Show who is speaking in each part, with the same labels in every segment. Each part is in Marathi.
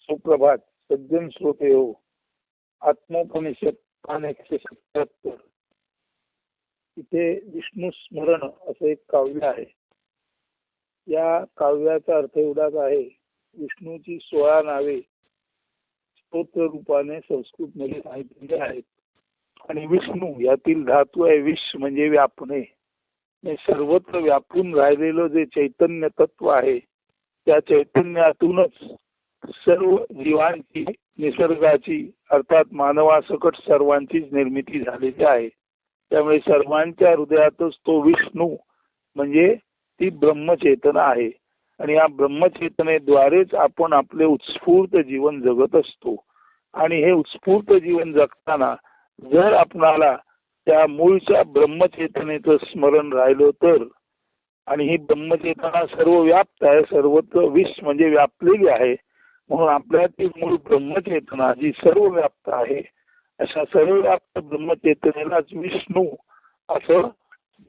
Speaker 1: सुप्रभात सज्जन श्रोते हो. आत्मोपनिषद पान 177. इथे विष्णू स्मरण असं एक काव्य आहे. या काव्याचा अर्थ एवढाच आहे, विष्णूची 16 नावे स्तोत्र रूपाने संस्कृत मध्ये सांगितलेली आहेत. आणि विष्णू यातील धातू आहे विश म्हणजे व्यापणे. सर्वत्र व्यापून राहिलेलं जे चैतन्य तत्व आहे, त्या चैतन्यातूनच सर्व जीवांची, निसर्गाची अर्थात मानवासकट सर्वांचीच निर्मिती झालेली आहे. त्यामुळे सर्वांच्या हृदयातच तो विष्णू म्हणजे ती ब्रह्मचेतना आहे. आणि या ब्रह्मचेतनेद्वारेच आपण आपले उत्स्फूर्त जीवन जगत असतो. आणि हे उत्स्फूर्त जीवन जगताना जर आपणाला त्या मूळच्या ब्रह्मचेतनेचं स्मरण राहिलं तर, आणि ही ब्रह्मचेतना सर्व व्याप्त आहे, सर्वत्र विश म्हणजे व्यापलेली आहे, म्हणून आपल्यातील मूळ ब्रह्मचेतना जी सर्व व्याप्त आहे, अशा सर्वव्याप्त ब्रह्मचेतनेलाच विष्णू असं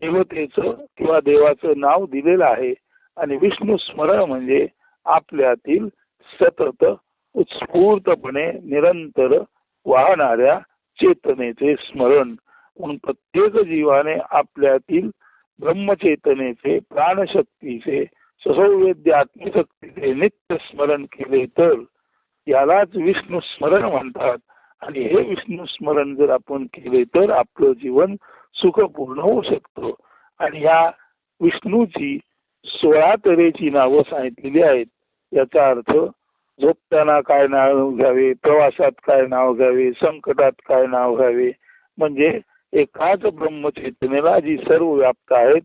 Speaker 1: देवतेचं किंवा देवाचं नाव दिलेलं आहे. आणि विष्णू स्मरण म्हणजे आपल्यातील सतत उत्स्फूर्तपणे निरंतर वाहणाऱ्या चेतनेचे स्मरण. म्हणून प्रत्येक जीवाने आपल्यातील ब्रह्मचेतनेचे, प्राणशक्तीचे, ससौवेद्य आत्मशक्तीचे नित्य स्मरण केले तर यालाच विष्णू स्मरण म्हणतात. आणि हे विष्णू स्मरण जर आपण केले तर आपलं जीवन सुखपूर्ण होऊ शकतं. आणि या विष्णूची 16 तऱ्हेची नावं सांगितलेली आहेत. याचा अर्थ झोपताना काय नाव घ्यावे, प्रवासात काय नाव घ्यावे, संकटात काय नाव घ्यावे, म्हणजे एकाच ब्रह्मचेतनेला जी सर्व व्याप्त आहेत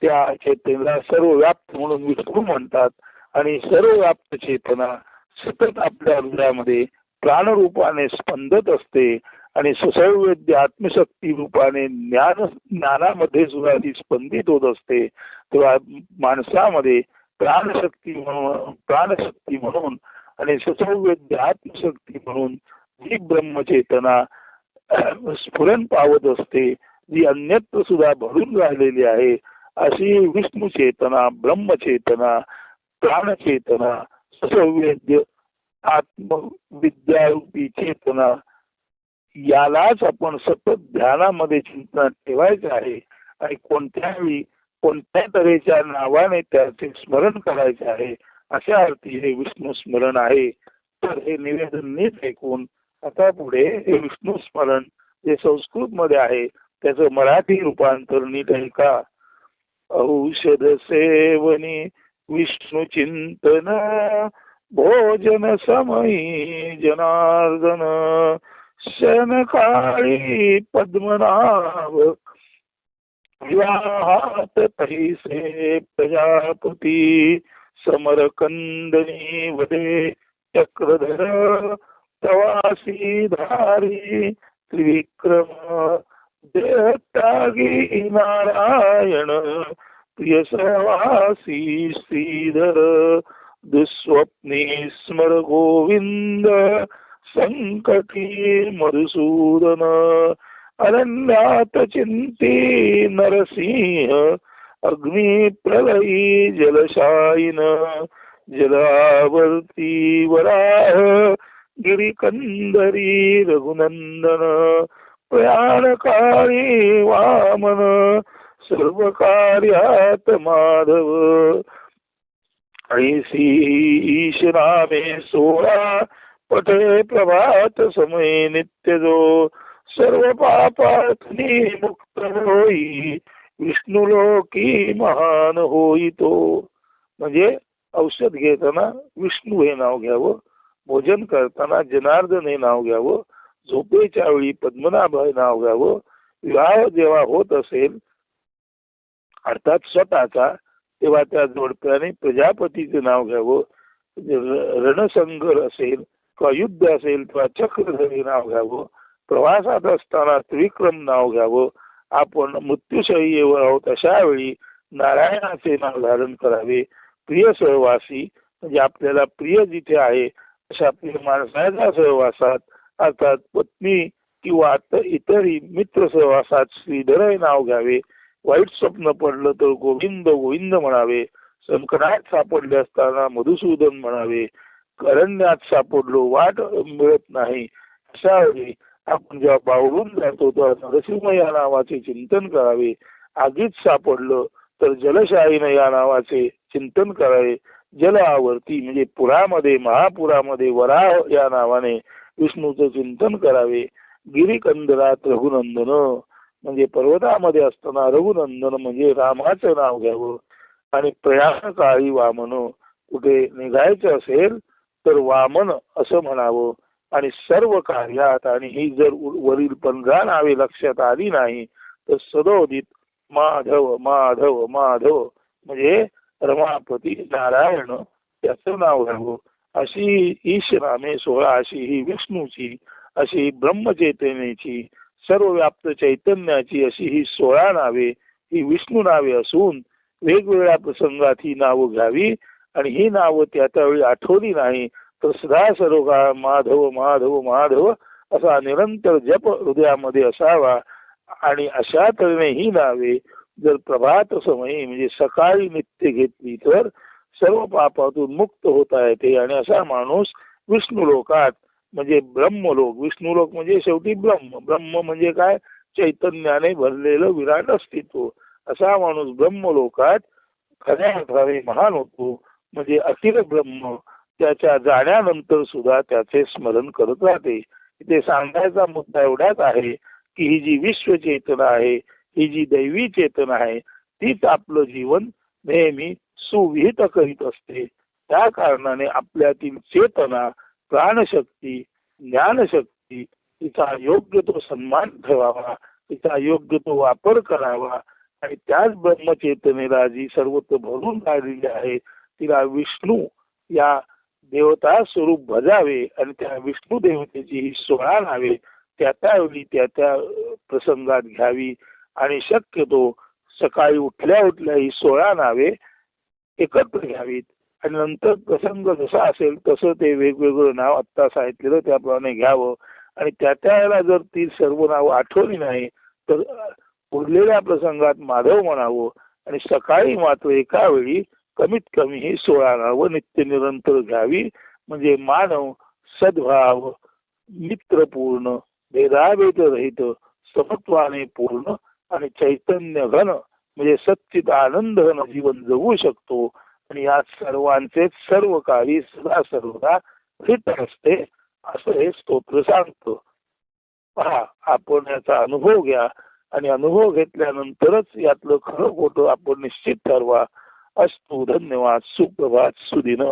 Speaker 1: त्या चेतनेला सर्व व्याप्त म्हणून विष्णू म्हणतात. आणि सर्व व्याप्त चेतना सतत आपल्या हृदयामध्ये प्राणरूपाने स्पंदत असते. आणि सुसंवेद्य आत्मशक्ती रूपाने ज्ञानामध्ये सुद्धा ती स्पंदित होत असते. तेव्हा माणसामध्ये प्राणशक्ती म्हणून आणि सुसंवेद्य आत्मशक्ती म्हणून जी ब्रह्मचेतना स्फुरण पावत असते, जी अन्यत्र सुद्धा भरून राहिलेली आहे, अशी विष्णू चेतना, ब्रह्मचेतना, प्राणचेतना, सुसंवेद्य आत्मविद्यारूपी चेतना यालाच आपण सतत ध्यानामध्ये चिंतन ठेवायचे आहे. आणि कोणत्याही कोणत्या तऱ्हेच्या नावाने त्याचे स्मरण करायचे आहे, अशा अर्थी हे विष्णू स्मरण आहे. तर हे निवेदन नीट ऐकून आता पुढे हे विष्णू स्मरण जे संस्कृत मध्ये आहे त्याचं मराठी रूपांतर नीट ऐका. औषध सेवनी विष्णू चिंतन, भोजन समयी जनार्दन, शनकाळी पद्मनाभ, विवाहात तैसे प्रजापती, समरकंदनी वदे चक्रधर, प्रवासी धारी त्रिविक्रम, देहत्यागी नारायण, प्रिय सहवासी श्रीधर, दुःस्वप्नी स्मर गोविंद, संकटी मधुसूदन, अरण्यात चिंती नरसिंह, अग्नि प्रलयी जलशायिन, जलावर्ती वराह, गिरिकंदरी रघुनंदन, प्रयाणकाळी वामन, सर्व कार्यात माधव, ऐसी ईश नामे 16 पठे प्रभात समय नित्य जो, सर्व पापात्नी मुक्त होई, विष्णू लोकी महान होई तो. म्हणजे औषध घेताना विष्णू हे नाव घ्यावं, भोजन करताना जनार्दन हे नाव घ्यावं, झोपेच्या वेळी पद्मनाभ हे नाव घ्यावं, विवाह जेव्हा होत असेल अर्थात स्वतःचा तेव्हा त्या जोडप्याने प्रजापतीचे नाव घ्यावं, रणसंगर असेल किंवा युद्ध असेल किंवा चक्रधरी नाव घ्यावं, प्रवासात असताना त्रिविक्रम नाव घ्यावं, आपण मृत्यूशय्येवर आहोत अशा वेळी नारायणाचे नाव धारण करावे, प्रिय सहवासी म्हणजे आपल्याला प्रिय जिथे आहे अशा प्रिय माणसाच्या सहवासात अर्थात पत्नी किंवा इतरही मित्र सहवासात श्रीधर हे नाव घ्यावे, वाईट स्वप्न पडलं तर गोविंद गोविंद म्हणावे, संकटात सापडले असताना मधुसूदन म्हणावे, करण्यात सापडलो, वाट मिळत नाही, अशा वेळी आपण जेव्हा बावरून जातो तेव्हा नरसिंह या नावाचे चिंतन करावे. आगीत सापडलं तर जलशाहीन या नावाचे चिंतन करावे. जल आवर्ती म्हणजे पुरामध्ये, महापुरामध्ये वराह या नावाने विष्णूचं चिंतन करावे. गिरिकंदरात रघुनंदन म्हणजे पर्वतामध्ये असताना रघुनंदन म्हणजे रामाचं नाव घ्यावं. आणि प्रयाण काळी वामन, कुठे निघायचं असेल तर वामन असं म्हणावं. आणि सर्व कार्यात, आणि ही जर वरील 15 नावे लक्षात आली नाही तर सदोदित माधव माधव माधव म्हणजे रमापती नारायण त्याचं नाव घ्यावं. अशी ईश नामे 16, अशी ही विष्णूची, अशी ब्रह्मचैतन्याची, सर्व व्याप्त चैतन्याची अशी ही 16 नावे, ही विष्णू नावे असून वेगवेगळ्या प्रसंगात ही नावं घ्यावी. आणि ही नावं त्या त्यावेळी आठवली नाही तर सदा सर्व काळ माधव माधव माधव असा निरंतर जप हृदयामध्ये असावा. आणि अशा तऱ्हेने ही नावे जर प्रभात समयी म्हणजे सकाळी नित्य घेतली तर सर्व पापातून मुक्त होता येते. आणि असा माणूस विष्णू लोकात म्हणजे ब्रह्मलोक, विष्णू लोक म्हणजे शेवटी ब्रह्म, ब्रह्म म्हणजे काय, चैतन्याने भरलेलं विराट अस्तित्व, असा माणूस ब्रह्मलोकात खऱ्या अर्थाने महान होतो. म्हणजे अखिल ब्रह्म त्याच्या जाण्यानंतर सुद्धा त्याचे स्मरण करत राहते. इथे सांगायचा मुद्दा एवढाच आहे की ही जी विश्व चेतना आहे, ही जी दैवी चेतना आहे, तीच आपलं जीवन नेहमी सुविहित करीत असते. त्या कारणाने आपल्यातील चेतना, प्राणशक्ती, ज्ञानशक्ती तिचा योग्य तो सन्मान ठेवावा, तिचा योग्य तो वापर करावा. आणि त्याच ब्रह्मचेतनेला जी सर्वत्र भरून काढलेली आहे तिला विष्णू या देवता स्वरूप भजावे. आणि त्या विष्णू देवतेची ही 16 नावे त्या त्यावेळी त्या त्या प्रसंगात घ्यावी. आणि शक्यतो सकाळी उठल्या उठल्या ही 16 नावे एकत्र घ्यावीत. आणि नंतर प्रसंग जसा असेल तसं ते वेगवेगळं नाव आत्ता सांगितलेलं त्याप्रमाणे घ्यावं. आणि त्या त्याला जर ती सर्व नावं आठवली नाही तर उरलेल्या प्रसंगात माधव म्हणावं. आणि सकाळी मात्र एका वेळी कमीत कमी ही 16 नावं नित्य निरंतर घ्यावी. म्हणजे मानव सद्भाव, मित्रपूर्ण, भेदाभेद रहित, समत्वाने पूर्ण आणि चैतन्य घन म्हणजे सच्चित आनंद घन जीवन जगू शकतो. आणि या सर्वांचे सर्व काळी सदा सर्वदा हित असते असं हे स्तोत्र सांगतं. पहा, आपण याचा अनुभव घ्या आणि अनुभव घेतल्यानंतरच यातलं खरं खोटं आपण निश्चित ठरवा. अस्तु, धन्यवाद, सुप्रभात, सुदिन.